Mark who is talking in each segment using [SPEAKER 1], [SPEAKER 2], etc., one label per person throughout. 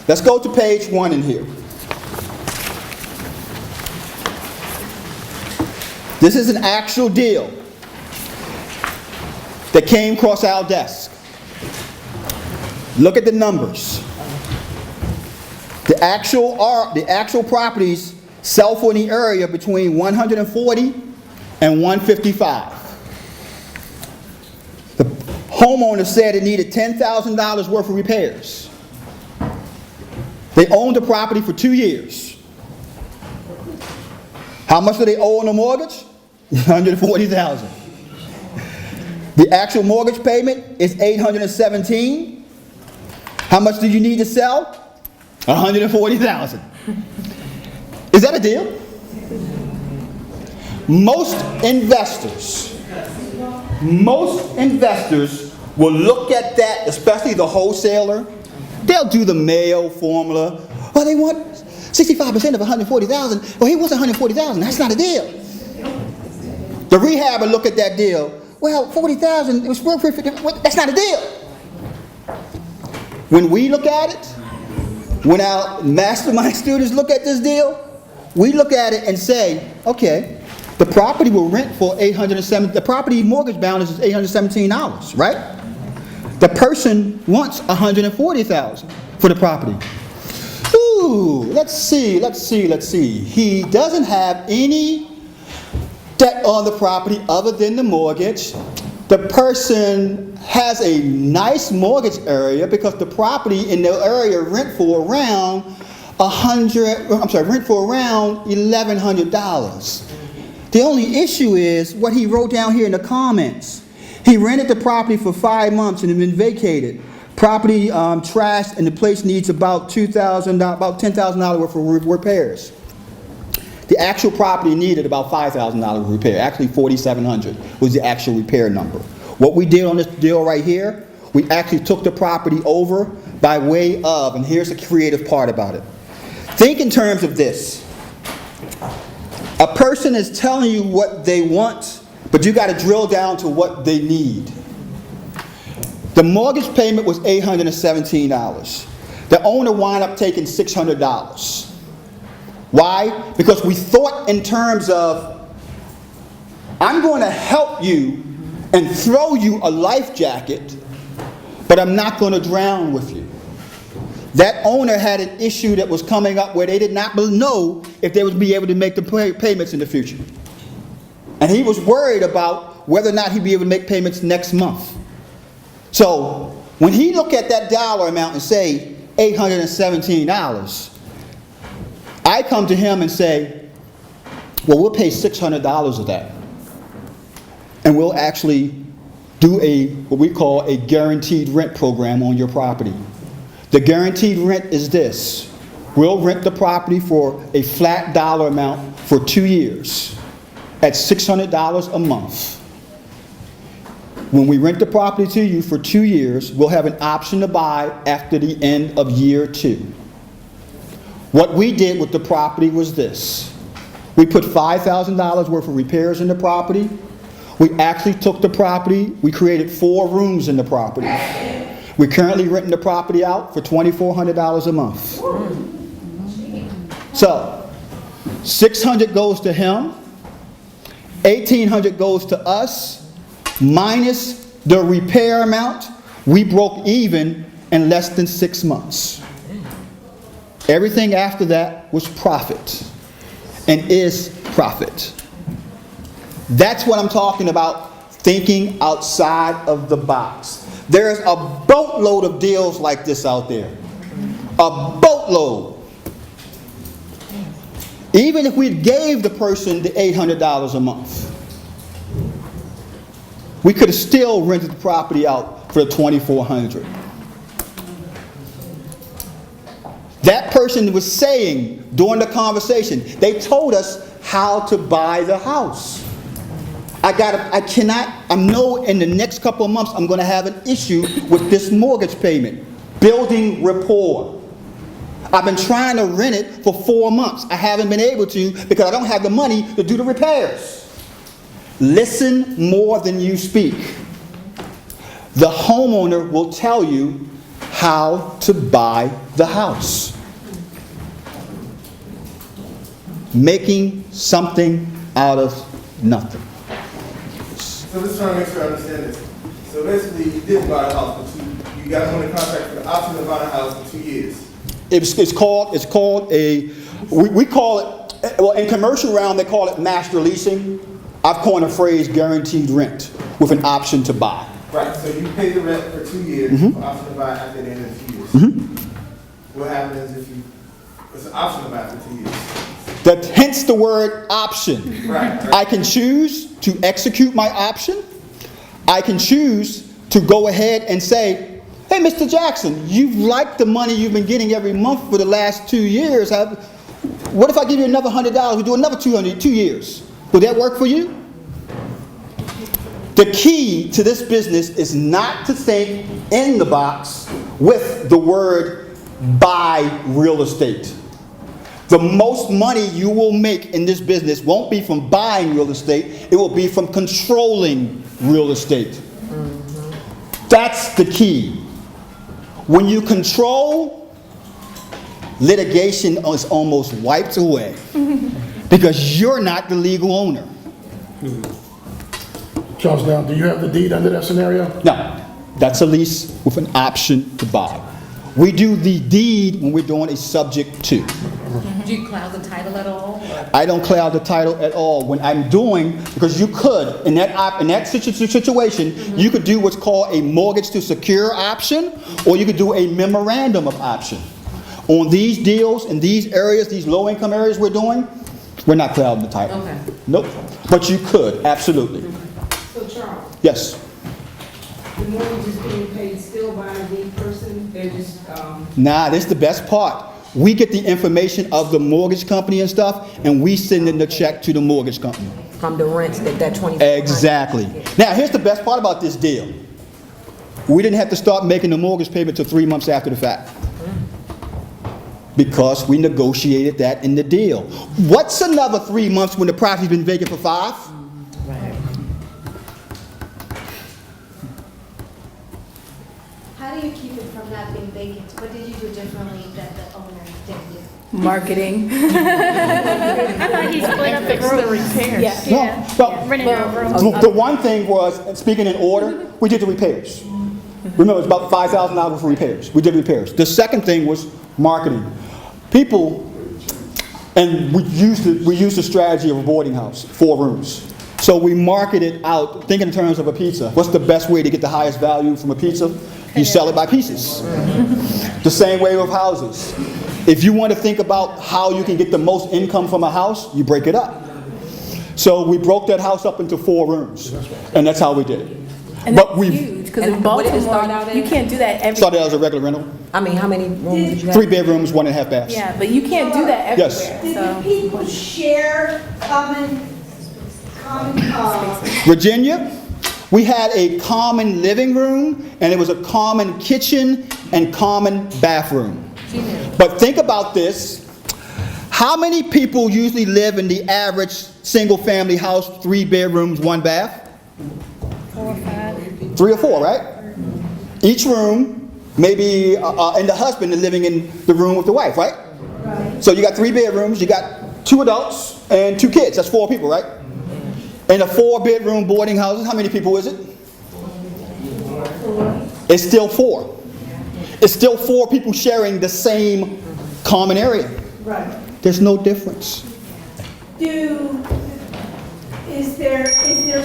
[SPEAKER 1] Let's go to page 1 in here. This is an actual deal that came across our desk. Look at the numbers. The actual properties sell for in the area between 140 and 155. The homeowner said it needed $10,000 worth of repairs. They owned the property for 2 years. How much do they owe on the mortgage? $140,000. The actual mortgage payment is $817. How much do you need to sell? $140,000. Is that a deal? Most investors will look at that, especially the wholesaler. They'll do the Mayo formula. Well, they want 65% of $140,000. Well, he wants $140,000. That's not a deal. The rehabber look at that deal. Well, $40,000. It was worth $50,000. That's not a deal. When we look at it, when our mastermind students look at this deal, we look at it and say, okay, the property will rent for $807. The property mortgage balance is $817, right? The person wants $140,000 for the property. Ooh, let's see. He doesn't have any debt on the property other than the mortgage. The person has a nice mortgage area because the property in the area rent for around $1,100. The only issue is what he wrote down here in the comments. He rented the property for 5 months and it had been vacated. Property trashed and the place needs about $10,000 worth of repairs. The actual property needed about $5,000 of repair. Actually, $4,700 was the actual repair number. What we did on this deal right here, we actually took the property over by way of, and here's the creative part about it. Think in terms of this. A person is telling you what they want, but you got to drill down to what they need. The mortgage payment was $817. The owner wound up taking $600. Why? Because we thought in terms of, I'm going to help you and throw you a life jacket, but I'm not going to drown with you. That owner had an issue that was coming up where they did not know if they would be able to make the payments in the future. And he was worried about whether or not he'd be able to make payments next month. So when he looked at that dollar amount and say $817, I come to him and say, well, we'll pay $600 of that. And we'll actually do what we call a guaranteed rent program on your property. The guaranteed rent is this. We'll rent the property for a flat dollar amount for 2 years at $600 a month. When we rent the property to you for 2 years, we'll have an option to buy after the end of year 2. What we did with the property was this. We put $5,000 worth of repairs in the property. We actually took the property, we created 4 rooms in the property. We're currently renting the property out for $2,400 a month. So, $600 goes to him, $1,800 goes to us, minus the repair amount, we broke even in less than 6 months. Everything after that was profit, and is profit. That's what I'm talking about, thinking outside of the box. There's a boatload of deals like this out there. A boatload. Even if we gave the person the $800 a month, we could have still rented the property out for the $2,400. That person was saying during the conversation, they told us how to buy the house. I know in the next couple of months I'm going to have an issue with this mortgage payment. Building rapport. I've been trying to rent it for 4 months. I haven't been able to because I don't have the money to do the repairs. Listen more than you speak. The homeowner will tell you how to buy the house. Making something out of nothing.
[SPEAKER 2] So just trying to make sure I understand this. So basically, you didn't buy a house for you guys won a contract for the option to buy a house for 2 years.
[SPEAKER 1] It's called a, we call it, well, in commercial realm, they call it master leasing. I've coined a phrase, guaranteed rent, with an option to buy.
[SPEAKER 2] Right, so you pay the rent for 2 years,
[SPEAKER 1] Mm-hmm.
[SPEAKER 2] option to buy after the end of 2 years. What happens if it's an option to buy for 2 years?
[SPEAKER 1] Hence the word option.
[SPEAKER 2] Right.
[SPEAKER 1] I can choose to execute my option. I can choose to go ahead and say, hey, Mr. Jackson, you've liked the money you've been getting every month for the last 2 years. What if I give you another $100? We do another 2 years. Would that work for you? The key to this business is not to think in the box with the word buy real estate. The most money you will make in this business won't be from buying real estate, it will be from controlling real estate. That's the key. When you control, litigation is almost wiped away because you're not the legal owner.
[SPEAKER 3] Charles, now, do you have the deed under that scenario?
[SPEAKER 1] No, that's a lease with an option to buy. We do the deed when we're doing a subject to.
[SPEAKER 4] Do you cloud the title at all?
[SPEAKER 1] I don't cloud the title at all. When I'm doing, because you could, in that situation, you could do what's called a mortgage to secure option, or you could do a memorandum of option. On these deals, in these areas, these low-income areas we're doing, we're not clouding the title.
[SPEAKER 4] Okay.
[SPEAKER 1] Nope. But you could, absolutely.
[SPEAKER 5] So Charles,
[SPEAKER 1] Yes.
[SPEAKER 5] the mortgage is being paid still by the person, they're just,
[SPEAKER 1] Nah, this is the best part. We get the information of the mortgage company and stuff, and we send in the check to the mortgage company.
[SPEAKER 6] From the rents that 20.
[SPEAKER 1] Exactly. Now, here's the best part about this deal. We didn't have to start making the mortgage payment till 3 months after the fact, because we negotiated that in the deal. What's another 3 months when the property's been vacant for 5?
[SPEAKER 7] How do you keep it from not being vacant? What did you do differently that the owner didn't do?
[SPEAKER 8] Marketing.
[SPEAKER 4] I thought he split up the rooms.
[SPEAKER 8] Yeah.
[SPEAKER 1] No. Well,
[SPEAKER 4] Rented out rooms.
[SPEAKER 1] the one thing was, and speaking in order, we did the repairs. Remember, it's about $5,000 for repairs. We did repairs. The second thing was marketing. People, and we used the strategy of a boarding house, 4 rooms. So we marketed out, thinking in terms of a pizza. What's the best way to get the highest value from a pizza? You sell it by pieces. The same way with houses. If you want to think about how you can get the most income from a house, you break it up. So we broke that house up into 4 rooms, and that's how we did it.
[SPEAKER 8] And
[SPEAKER 1] But
[SPEAKER 8] that's
[SPEAKER 1] we
[SPEAKER 8] huge, because in
[SPEAKER 6] And what did it start
[SPEAKER 8] Baltimore,
[SPEAKER 6] out
[SPEAKER 8] you
[SPEAKER 6] at?
[SPEAKER 8] can't do that every.
[SPEAKER 1] started out as a regular rental,
[SPEAKER 6] I mean, how many rooms did you have?
[SPEAKER 1] 3 bedrooms, 1.5 baths.
[SPEAKER 8] Yeah, but you can't do that
[SPEAKER 1] Yes.
[SPEAKER 8] everywhere,
[SPEAKER 5] did
[SPEAKER 8] so.
[SPEAKER 5] the people share common,
[SPEAKER 1] Virginia, we had a common living room, and it was a common kitchen and common bathroom. But think about this. How many people usually live in the average single-family house, 3 bedrooms, 1 bath?
[SPEAKER 8] 4 or 5.
[SPEAKER 1] 3 or 4, right? Each room, maybe, and the husband is living in the room with the wife, right? So you got 3 bedrooms, you got 2 adults and 2 kids. That's 4 people, right? In a 4-bedroom boarding house, how many people is it? It's still 4. It's still 4 people sharing the same common area.
[SPEAKER 5] right.
[SPEAKER 1] There's no difference.
[SPEAKER 5] Is there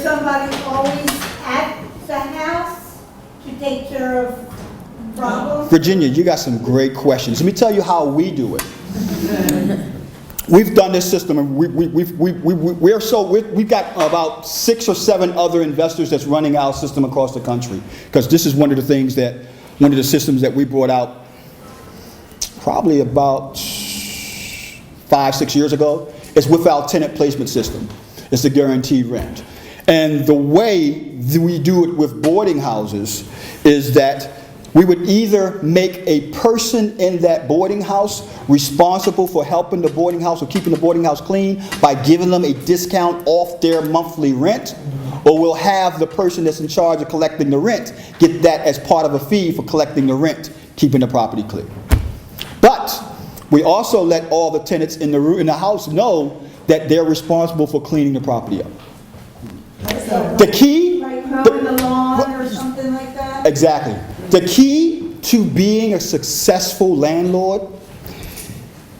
[SPEAKER 5] somebody always at the house to take care of problems?
[SPEAKER 1] Virginia, you got some great questions. Let me tell you how we do it. We've done this system, and we've got about 6 or 7 other investors that's running our system across the country, because this is one of the systems that we brought out probably about 5-6 years ago. It's with our tenant placement system. It's the guaranteed rent. And the way we do it with boarding houses is that we would either make a person in that boarding house responsible for helping the boarding house or keeping the boarding house clean by giving them a discount off their monthly rent, or we'll have the person that's in charge of collecting the rent get that as part of a fee for collecting the rent, keeping the property clean. But we also let all the tenants in the house know that they're responsible for cleaning the property up. The key,
[SPEAKER 5] Like mowing the lawn or something like that?
[SPEAKER 1] exactly. The key to being a successful landlord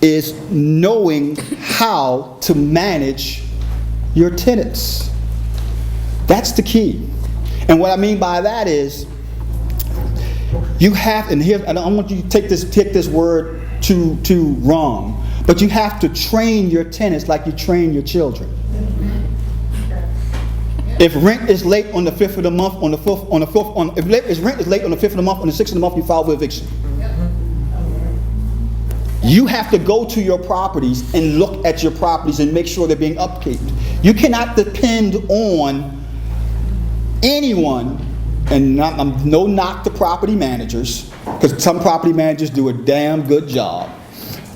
[SPEAKER 1] is knowing how to manage your tenants. That's the key. And what I mean by that is, you have, and I don't want you to take this word too wrong, but you have to train your tenants like you train your children. If rent is late on the 5th of the month, if rent is late on the 5th of the month, on the 6th of the month, you file for eviction. You have to go to your properties and look at your properties and make sure they're being upkept. You cannot depend on anyone, and no knock to property managers, because some property managers do a damn good job.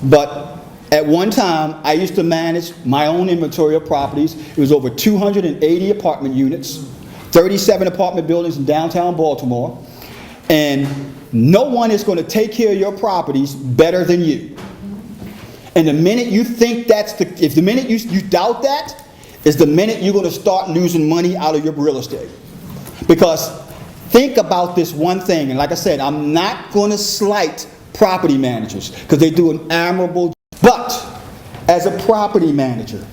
[SPEAKER 1] But at one time, I used to manage my own inventory of properties. It was over 280 apartment units, 37 apartment buildings in downtown Baltimore, and no one is going to take care of your properties better than you. And the minute you think if the minute you doubt that, is the minute you're going to start losing money out of your real estate. Because think about this one thing, and like I said, I'm not going to slight property managers because they do an admirable job. But as a property manager,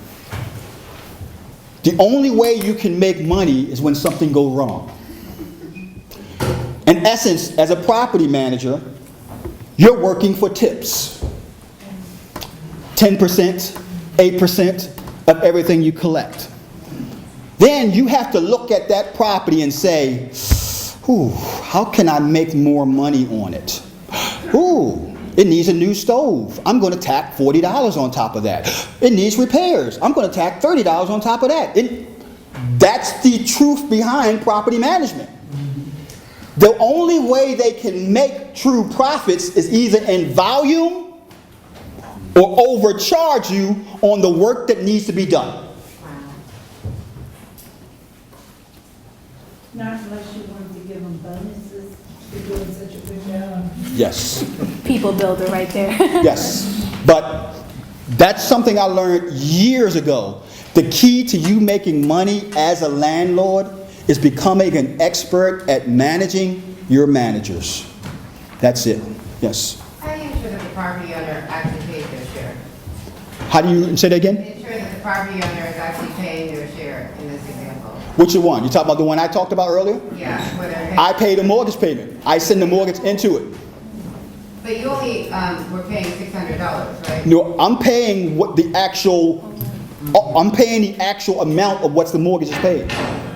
[SPEAKER 1] the only way you can make money is when something goes wrong. In essence, as a property manager, you're working for tips. 10%, 8% of everything you collect. Then you have to look at that property and say, ooh, how can I make more money on it? Ooh, it needs a new stove. I'm going to tack $40 on top of that. It needs repairs. I'm going to tack $30 on top of that. That's the truth behind property management. The only way they can make true profits is either in volume or overcharge you on the work that needs to be done.
[SPEAKER 5] Not unless you wanted to give them bonuses for doing such a good job.
[SPEAKER 1] Yes.
[SPEAKER 8] People builder right there.
[SPEAKER 1] Yes. But that's something I learned years ago. The key to you making money as a landlord is becoming an expert at managing your managers. That's it. Yes.
[SPEAKER 9] How do you ensure that the property owner actually pays their share?
[SPEAKER 1] How do you say that again?
[SPEAKER 9] Ensure that the property owner is actually paying their share in this example.
[SPEAKER 1] Which one? You talking about the one I talked about earlier?
[SPEAKER 9] Yeah, whether.
[SPEAKER 1] I pay the mortgage payment. I send the mortgage into it.
[SPEAKER 9] But you only were paying $600, right?
[SPEAKER 1] No, I'm paying the actual amount of what the mortgage is paid.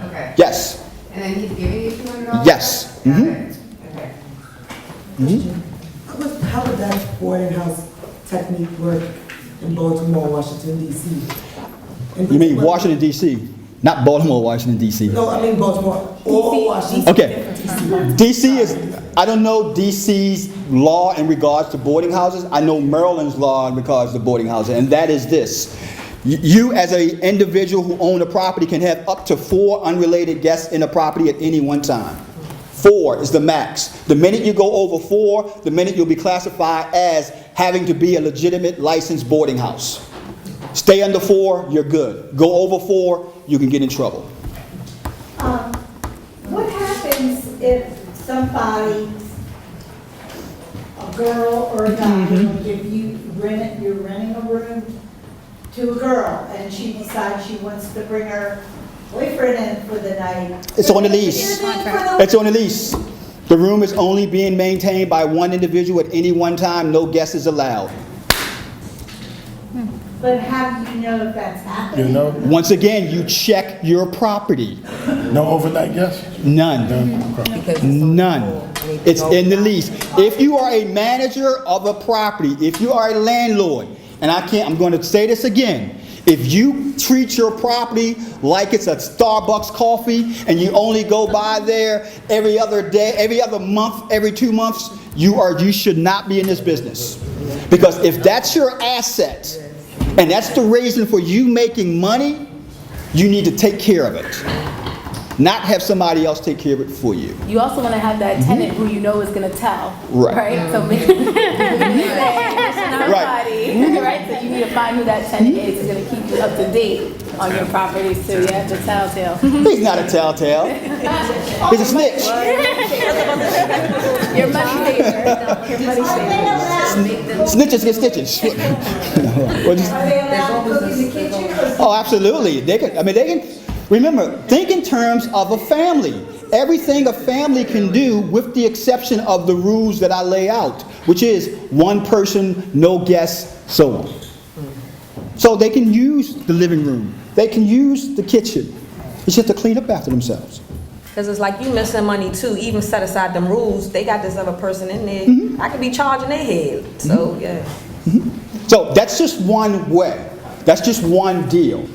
[SPEAKER 9] Okay.
[SPEAKER 1] Yes.
[SPEAKER 9] And then he's giving you $200?
[SPEAKER 1] Yes.
[SPEAKER 9] Got
[SPEAKER 1] Mhm.
[SPEAKER 9] it. Okay.
[SPEAKER 10] How would that boarding house technique work in Baltimore, Washington, D.C.?
[SPEAKER 1] You mean Washington, D.C., not Baltimore, Washington, D.C.
[SPEAKER 10] No, I mean Baltimore or Washington.
[SPEAKER 1] Okay. D.C. is, I don't know D.C.'s law in regards to boarding houses. I know Maryland's law in regards to boarding houses, and that is this. You as an individual who own a property can have up to 4 unrelated guests in a property at any one time. 4 is the max. The minute you go over 4, the minute you'll be classified as having to be a legitimate licensed boarding house. Stay under 4, you're good. Go over 4, you can get in trouble.
[SPEAKER 5] What happens if somebody, a girl or a guy, if you're renting a room to a girl and she decides she wants to bring her boyfriend in for the night?
[SPEAKER 1] It's on the lease. It's on the lease. The room is only being maintained by one individual at any one time. No guest is allowed.
[SPEAKER 5] But how do you know if that's happening?
[SPEAKER 3] You know?
[SPEAKER 1] Once again, you check your property.
[SPEAKER 3] No overnight guests?
[SPEAKER 1] None.
[SPEAKER 3] Okay.
[SPEAKER 1] None. It's in the lease. If you are a manager of a property, if you are a landlord, and I'm going to say this again, if you treat your property like it's a Starbucks coffee and you only go by there every other day, every other month, every 2 months, you should not be in this business. Because if that's your asset and that's the reason for you making money, you need to take care of it. not have somebody else take care of it for you.
[SPEAKER 8] You also want to have that tenant who you know is going to tell.
[SPEAKER 1] Right.
[SPEAKER 8] So make somebody, right? So you need to find who that tenant is who's going to keep you up to date on your properties too. You have to telltale.
[SPEAKER 1] He's not a telltale. He's a snitch.
[SPEAKER 8] Your money saver. Your money saver.
[SPEAKER 1] Snitches get stitches. What'd you say?
[SPEAKER 5] Are they allowed to cook in the kitchen?
[SPEAKER 1] Oh, absolutely. They can, remember, think in terms of a family. Everything a family can do with the exception of the rules that I lay out, which is one person, no guests, so on. So they can use the living room. They can use the kitchen. It's just to clean up after themselves.
[SPEAKER 6] Because it's like you missing money too, even set aside them rules, they got this other person in there, I could be charging their head, so yeah.
[SPEAKER 1] So that's just one way. That's just one deal.